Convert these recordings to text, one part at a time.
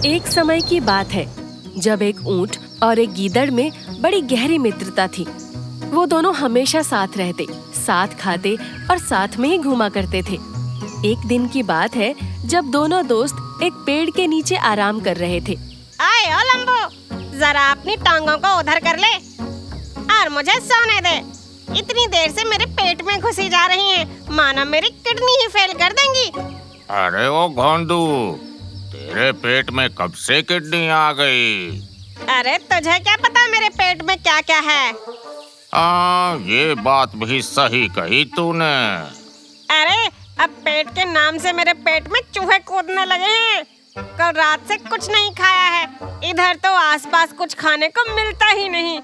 एक समय की बात है जब एक ऊंट और एक गीदड़ में बड़ी गहरी मित्रता थी। वो दोनों हमेशा साथ रहते, साथ खाते और साथ में ही घूमा करते थे। एक दिन की बात है जब दोनों दोस्त एक पेड़ के नीचे आराम कर रहे थे। आए ओ लंबू, जरा अपनी टांगों को उधर कर ले और मुझे सोने दे। इतनी देर से मेरे पेट में घुसी जा रही हैं, मानो मेरी किडनी ही फेल कर देंगी। अरे ओ घोंडू, तेरे पेट में कब से किडनी आ गई? अरे तुझे क्या पता मेरे पेट में क्या क्या है? ये बात भी सही कही तूने। अरे अब पेट के नाम से मेरे पेट में चूहे कूदने लगे हैं। कल रात से कुछ नहीं खाया है, इधर तो आसपास कुछ खाने को मिलता ही नहीं।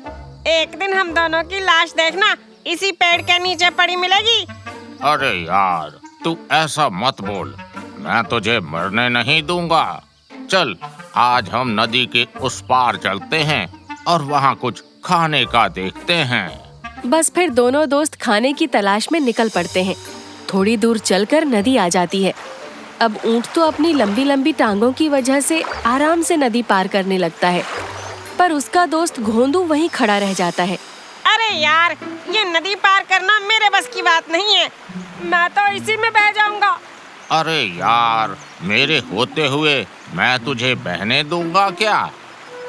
एक दिन हम दोनों की लाश देखना इसी पेड़ के नीचे पड़ी मिलेगी। अरे यार, तू ऐसा मत बोल, मैं तुझे मरने नहीं दूंगा। चल, आज हम नदी के उस पार चलते हैं और वहाँ कुछ खाने का देखते हैं। बस फिर दोनों दोस्त खाने की तलाश में निकल पड़ते हैं। थोड़ी दूर चलकर नदी आ जाती है। अब ऊंट तो अपनी लंबी लंबी टांगों की वजह से आराम से नदी पार करने लगता है, पर उसका दोस्त घोंदू वहीं खड़ा रह जाता है। अरे यार, ये नदी पार करना मेरे बस की बात नहीं है, मैं तो इसी में बह जाऊंगा। अरे यार, मेरे होते हुए मैं तुझे बहने दूंगा क्या?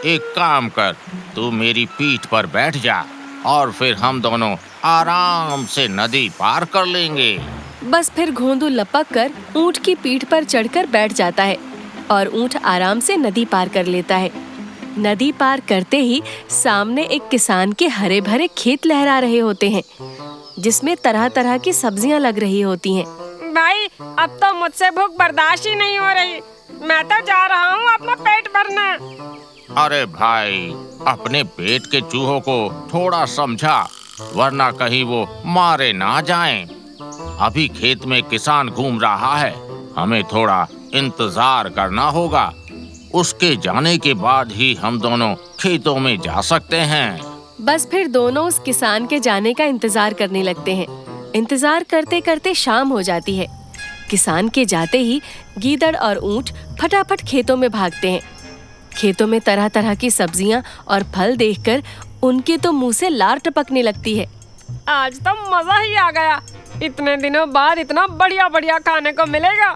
एक काम कर, तू मेरी पीठ पर बैठ जा और फिर हम दोनों आराम से नदी पार कर लेंगे। बस फिर घोंदू लपक कर ऊंट की पीठ पर चढ़कर बैठ जाता है और ऊंट आराम से नदी पार कर लेता है। नदी पार करते ही सामने एक किसान के हरे भरे खेत लहरा रहे होते हैं, जिसमें तरह तरह की सब्जियां लग रही होती हैं। भाई, अब तो मुझसे भूख बर्दाश्त ही नहीं हो रही, मैं तो जा रहा हूँ अपना पेट भरने। अरे भाई, अपने पेट के चूहों को थोड़ा समझा, वरना कहीं वो मारे ना जाएं। अभी खेत में किसान घूम रहा है, हमें थोड़ा इंतजार करना होगा। उसके जाने के बाद ही हम दोनों खेतों में जा सकते हैं। बस फिर दोनों उस किसान के जाने का इंतजार करने लगते हैं। इंतजार करते करते शाम हो जाती है। किसान के जाते ही गीदड़ और ऊंट फटाफट खेतों में भागते हैं। खेतों में तरह तरह की सब्जियां और फल देखकर उनके तो मुंह से लार टपकने लगती है। आज तो मजा ही आ गया, इतने दिनों बाद इतना बढ़िया बढ़िया खाने को मिलेगा।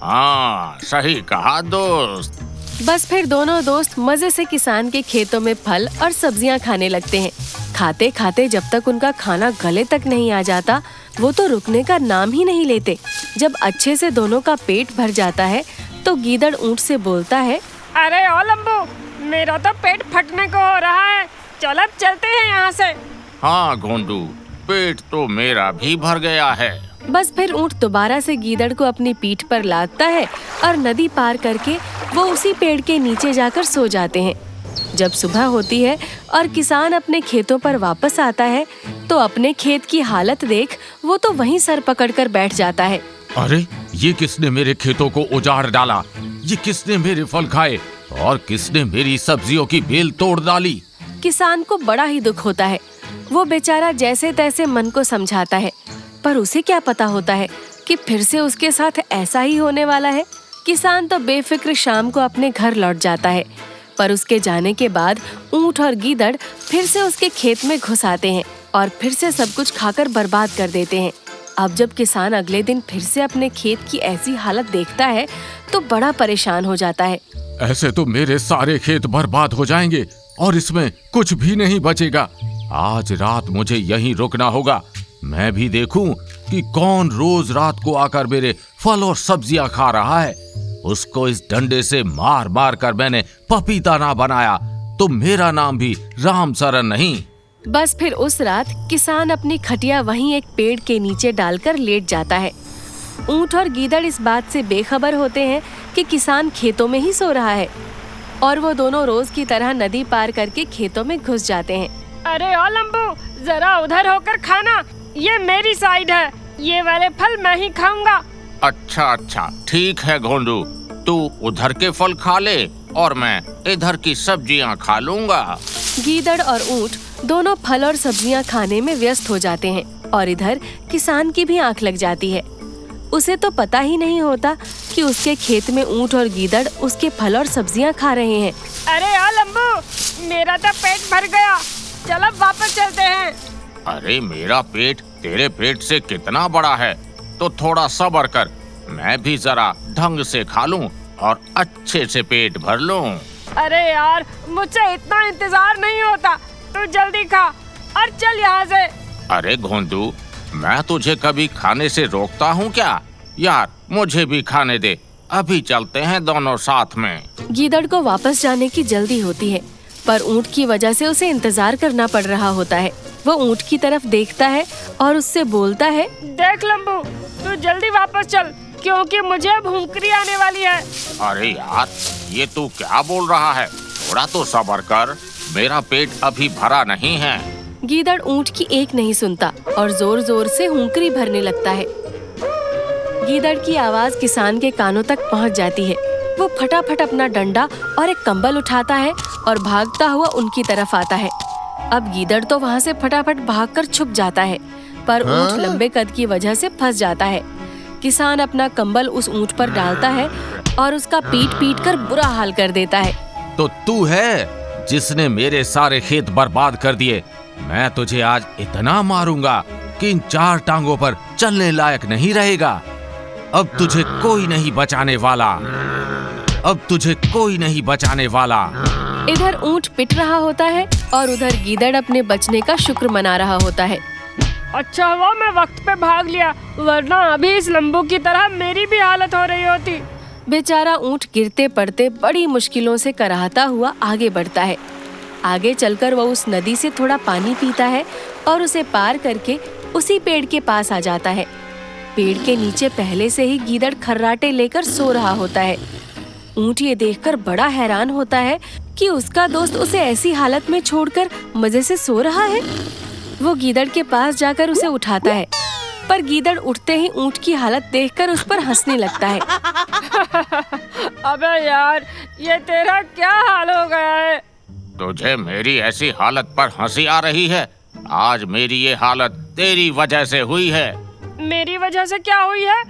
हाँ, सही कहा दोस्त। बस फिर दोनों दोस्त मजे से किसान के खेतों में फल और सब्जियां खाने लगते हैं। खाते खाते जब तक उनका खाना गले तक नहीं आ जाता, वो तो रुकने का नाम ही नहीं लेते। जब अच्छे से दोनों का पेट भर जाता है तो गीदड़ ऊंट से बोलता है, अरे ओ लंबू, मेरा तो पेट फटने को हो रहा है, चल अब चलते हैं यहाँ से। हाँ घोंडू, पेट तो मेरा भी भर गया है। बस फिर ऊंट दोबारा से गीदड़ को अपनी पीठ पर लादता है और नदी पार करके वो उसी पेड़ के नीचे जाकर सो जाते हैं। जब सुबह होती है और किसान अपने खेतों पर वापस आता है तो अपने खेत की हालत देख वो तो वहीं सर पकड़कर बैठ जाता है। अरे, ये किसने मेरे खेतों को उजाड़ डाला? ये किसने मेरे फल खाए और किसने मेरी सब्जियों की बेल तोड़ डाली? किसान को बड़ा ही दुख होता है। वो बेचारा जैसे तैसे मन को समझाता है, पर उसे क्या पता होता है कि फिर से उसके साथ ऐसा ही होने वाला है। किसान तो बेफिक्र शाम को अपने घर लौट जाता है, पर उसके जाने के बाद ऊंट और गीदड़ फिर से उसके खेत में घुस आते हैं और फिर से सब कुछ खाकर बर्बाद कर देते हैं। अब जब किसान अगले दिन फिर से अपने खेत की ऐसी हालत देखता है तो बड़ा परेशान हो जाता है। ऐसे तो मेरे सारे खेत बर्बाद हो जाएंगे और इसमें कुछ भी नहीं बचेगा। आज रात मुझे यहीं रुकना होगा। मैं भी देखूं कि कौन रोज रात को आकर मेरे फल और सब्जियां खा रहा है। उसको इस डंडे से मार मार कर मैंने पपीता ना बनाया तो मेरा नाम भी राम सरन नहीं। बस फिर उस रात किसान अपनी खटिया वहीं एक पेड़ के नीचे डालकर लेट जाता है। ऊंट और गीदड़ इस बात से बेखबर होते हैं कि किसान खेतों में ही सो रहा है और वो दोनों रोज की तरह नदी पार करके खेतों में घुस जाते हैं। अरे ओ लंबू, जरा उधर होकर खाना, ये मेरी साइड है, ये वाले फल मैं ही खाऊंगा। अच्छा, ठीक है घोंडू, तू उधर के फल खा ले और मैं इधर की सब्जियां खा लूंगा। गीदड़ और ऊंट दोनों फल और सब्जियां खाने में व्यस्त हो जाते हैं और इधर किसान की भी आंख लग जाती है। उसे तो पता ही नहीं होता कि उसके खेत में ऊंट और गीदड़ उसके फल और सब्जियां खा रहे हैं। अरे ओ लंबू, मेरा तो पेट भर गया, चल अब वापस चलते हैं। अरे मेरा पेट तेरे पेट से कितना बड़ा है, तो थोड़ा सब्र कर, मैं भी जरा ढंग से खा लूं और अच्छे से पेट भर लूं। अरे यार, मुझसे इतना इंतजार नहीं होता, तू जल्दी खा और चल यहाँ से। अरे घोंदू, मैं तुझे कभी खाने से रोकता हूँ क्या? यार मुझे भी खाने दे, अभी चलते हैं दोनों साथ में। गीदड़ को वापस जाने की जल्दी होती है, पर ऊंट की वजह से उसे इंतजार करना पड़ रहा होता है। वो ऊंट की तरफ देखता है और उससे बोलता है, देख लंबू, तू जल्दी वापस चल, क्योंकि मुझे अब हुंकरी आने वाली है। अरे यार, ये तू क्या बोल रहा है? थोड़ा तो सब्र कर, मेरा पेट अभी भरा नहीं है। गीदड़ ऊंट की एक नहीं सुनता और जोर जोर से हुंकरी भरने लगता है। गीदड़ की आवाज किसान के कानों तक पहुंच जाती है। वो फटाफट अपना डंडा और एक कंबल उठाता है और भागता हुआ उनकी तरफ आता है। अब गीदड़ तो वहाँ से फटाफट भागकर छुप जाता है, पर ऊंट लंबे कद की वजह से फंस जाता है। किसान अपना कंबल उस ऊंट पर डालता है और उसका पीट पीट कर बुरा हाल कर देता है। तो तू है जिसने मेरे सारे खेत बर्बाद कर दिए। मैं तुझे आज इतना मारूंगा कि इन 4 टांगों पर चलने लायक नहीं रहेगा। अब तुझे कोई नहीं बचाने वाला, अब तुझे कोई नहीं बचाने वाला। इधर ऊंट पिट रहा होता है और उधर गीदड़ अपने बचने का शुक्र मना रहा होता है। अच्छा हुआ मैं वक्त पे भाग लिया, वरना अभी इस लंबू की तरह मेरी भी हालत हो रही होती। बेचारा ऊंट गिरते पड़ते बड़ी मुश्किलों से कराहता हुआ आगे बढ़ता है। आगे चलकर वो उस नदी से थोड़ा पानी पीता है और उसे पार करके उसी पेड़ के पास आ जाता है। पेड़ के नीचे पहले से ही गीदड़ खर्राटे लेकर सो रहा होता है। ऊंट ये देखकर बड़ा हैरान होता है कि उसका दोस्त उसे ऐसी हालत में छोड़कर मजे से सो रहा है। वो गीदड़ के पास जाकर उसे उठाता है, पर गीदड़ उठते ही ऊंट की हालत देखकर उस पर हंसने लगता है। अबे यार, ये तेरा क्या हाल हो गया है? तुझे मेरी ऐसी हालत पर हंसी आ रही है? आज मेरी ये हालत तेरी वजह से हुई है। मेरी वजह से क्या हुई है?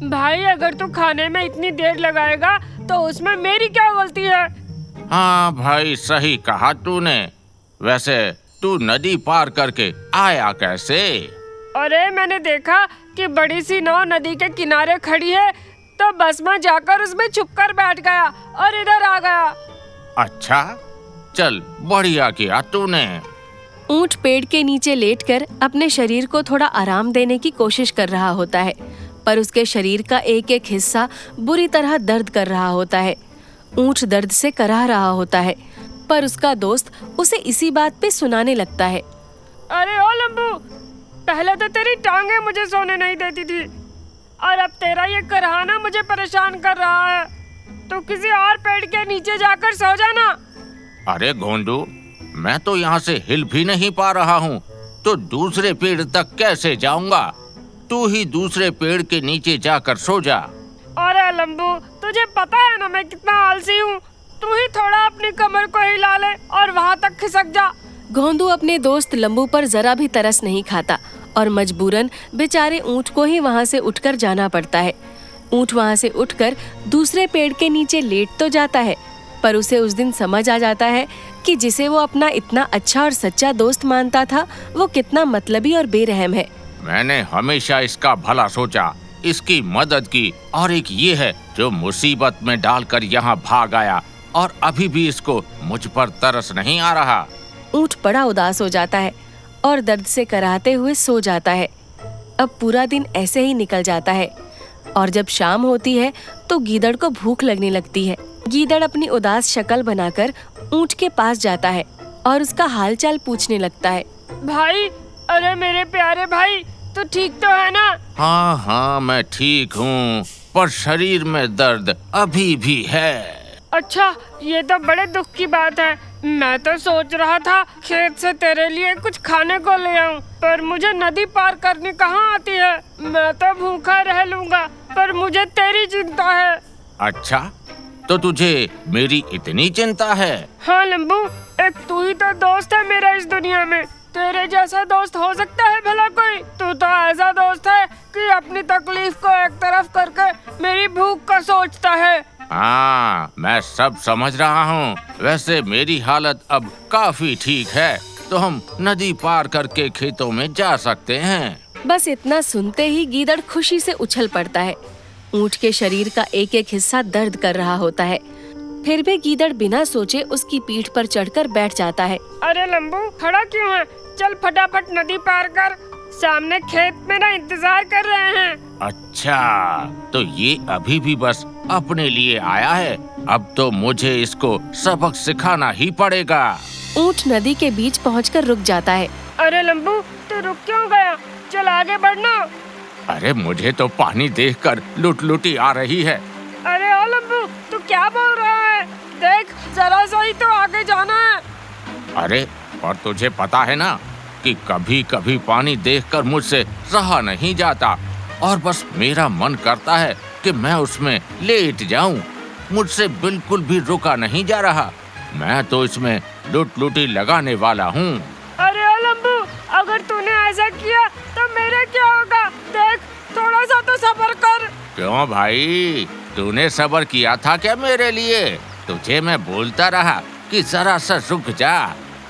भाई, अगर तू खाने में इतनी देर लगाएगा तो उसमें मेरी क्या गलती है? हाँ भाई, सही कहा तूने। वैसे तू नदी पार करके आया कैसे? अरे मैंने देखा कि बड़ी सी नाव नदी के किनारे खड़ी है, तो बस में जाकर उसमें छुपकर बैठ गया और इधर आ गया। अच्छा, चल बढ़िया किया तूने। ऊंट पेड़ के नीचे लेटकर अपने शरीर को थोड़ा आराम देने की कोशिश कर रहा होता है, पर उसके शरीर का एक एक हिस्सा बुरी तरह दर्द कर रहा होता है। ऊंट दर्द से कराह रहा होता है, पर उसका दोस्त उसे इसी बात पे सुनाने लगता है। अरे ओ लंबू, पहले तो तेरी टांगे मुझे सोने नहीं देती थी, और अब तेरा ये कराहना मुझे परेशान कर रहा है। तो किसी और पेड़ के नीचे जाकर सो जाना। अरे घोंडू, मैं तो यहाँ से हिल भी नहीं पा रहा हूँ, तो दूसरे पेड़ तक कैसे जाऊँगा? तू ही दूसरे पेड़ के नीचे जाकर सो जा। अरे लंबू, तुझे पता है ना मैं कितना आलसी हूँ। तू ही थोड़ा अपनी कमर को हिला ले और वहाँ तक खिसक जा। घोंदू अपने दोस्त लंबू पर जरा भी तरस नहीं खाता और मजबूरन बेचारे ऊंट को ही वहाँ से उठकर जाना पड़ता है। ऊंट वहाँ से उठकर दूसरे पेड़ के नीचे लेट तो जाता है, पर उसे उस दिन समझ आ जाता है कि जिसे वो अपना इतना अच्छा और सच्चा दोस्त मानता था, वो कितना मतलबी और बेरहम है। मैंने हमेशा इसका भला सोचा, इसकी मदद की, और एक ये है जो मुसीबत में डालकर यहाँ भाग आया, और अभी भी इसको मुझ पर तरस नहीं आ रहा। ऊंट बड़ा उदास हो जाता है और दर्द से कराहते हुए सो जाता है। अब पूरा दिन ऐसे ही निकल जाता है, और जब शाम होती है तो गीदड़ को भूख लगने लगती है। गीदड़ अपनी उदास शक्ल बनाकर ऊंट के पास जाता है और उसका हालचाल पूछने लगता है। भाई, अरे मेरे प्यारे भाई, तू ठीक तो है ना? हाँ हाँ, मैं ठीक हूँ, पर शरीर में दर्द अभी भी है। अच्छा, ये तो बड़े दुख की बात है। मैं तो सोच रहा था खेत से तेरे लिए कुछ खाने को ले आऊं, पर मुझे नदी पार करनी कहाँ आती है। मैं तो भूखा रह लूंगा, पर मुझे तेरी चिंता है। अच्छा, तो तुझे मेरी इतनी चिंता है? हाँ लंबू, एक तू ही तो दोस्त है मेरा इस दुनिया में। तेरे जैसा दोस्त हो सकता है भला कोई? तू तो ऐसा दोस्त है कि अपनी तकलीफ को एक तरफ करके मेरी भूख का सोचता है। हाँ, मैं सब समझ रहा हूँ। वैसे मेरी हालत अब काफी ठीक है, तो हम नदी पार करके खेतों में जा सकते हैं। बस इतना सुनते ही गीदड़ खुशी से उछल पड़ता है। ऊंट के शरीर का एक एक हिस्सा दर्द कर रहा होता है, फिर भी गीदड़ बिना सोचे उसकी पीठ पर चढ़कर बैठ जाता है। अरे लंबू, खड़ा क्यों है? चल फटाफट नदी पार कर, सामने खेत मेरा इंतजार कर रहे हैं। अच्छा, तो ये अभी भी बस अपने लिए आया है। अब तो मुझे इसको सबक सिखाना ही पड़ेगा। ऊंट नदी के बीच पहुंचकर रुक जाता है। अरे लंबू, तू रुक क्यों गया? चल आगे बढ़ना। अरे मुझे तो पानी देखकर लुटलुटी आ रही है। अरे ओ लंबू, तू क्या बोल रहा है? देख, जरा सा ही तो आगे जाना है। अरे पर तुझे पता है ना कि कभी कभी पानी देखकर मुझसे रहा नहीं जाता और बस मेरा मन करता है कि मैं उसमें लेट जाऊं। मुझसे बिल्कुल भी रुका नहीं जा रहा। मैं तो इसमें लुटलुटी लगाने वाला हूँ। अरे ओ लंबू, अगर तूने ऐसा किया तो मेरा क्या होगा? देख, थोड़ा सा तो सब्र कर। क्यों भाई, तूने सब्र किया था क्या मेरे लिए? तुझे मैं बोलता रहा कि जरा सा रुक जा,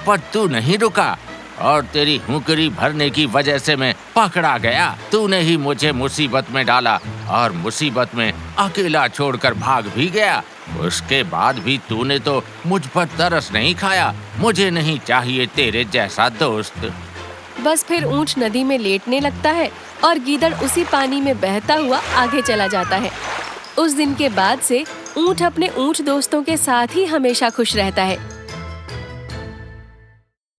पर तू नहीं रुका और तेरी हुकरी भरने की वजह से मैं पकड़ा गया। तूने ही मुझे मुसीबत में डाला और मुसीबत में अकेला छोड़कर भाग भी गया। उसके बाद भी तूने तो मुझ पर तरस नहीं खाया। मुझे नहीं चाहिए तेरे जैसा दोस्त। बस फिर ऊंट नदी में लेटने लगता है और गीदड़ उसी पानी में बहता हुआ आगे चला जाता है। उस दिन के बाद से ऊंट अपने ऊंट दोस्तों के साथ ही हमेशा खुश रहता है।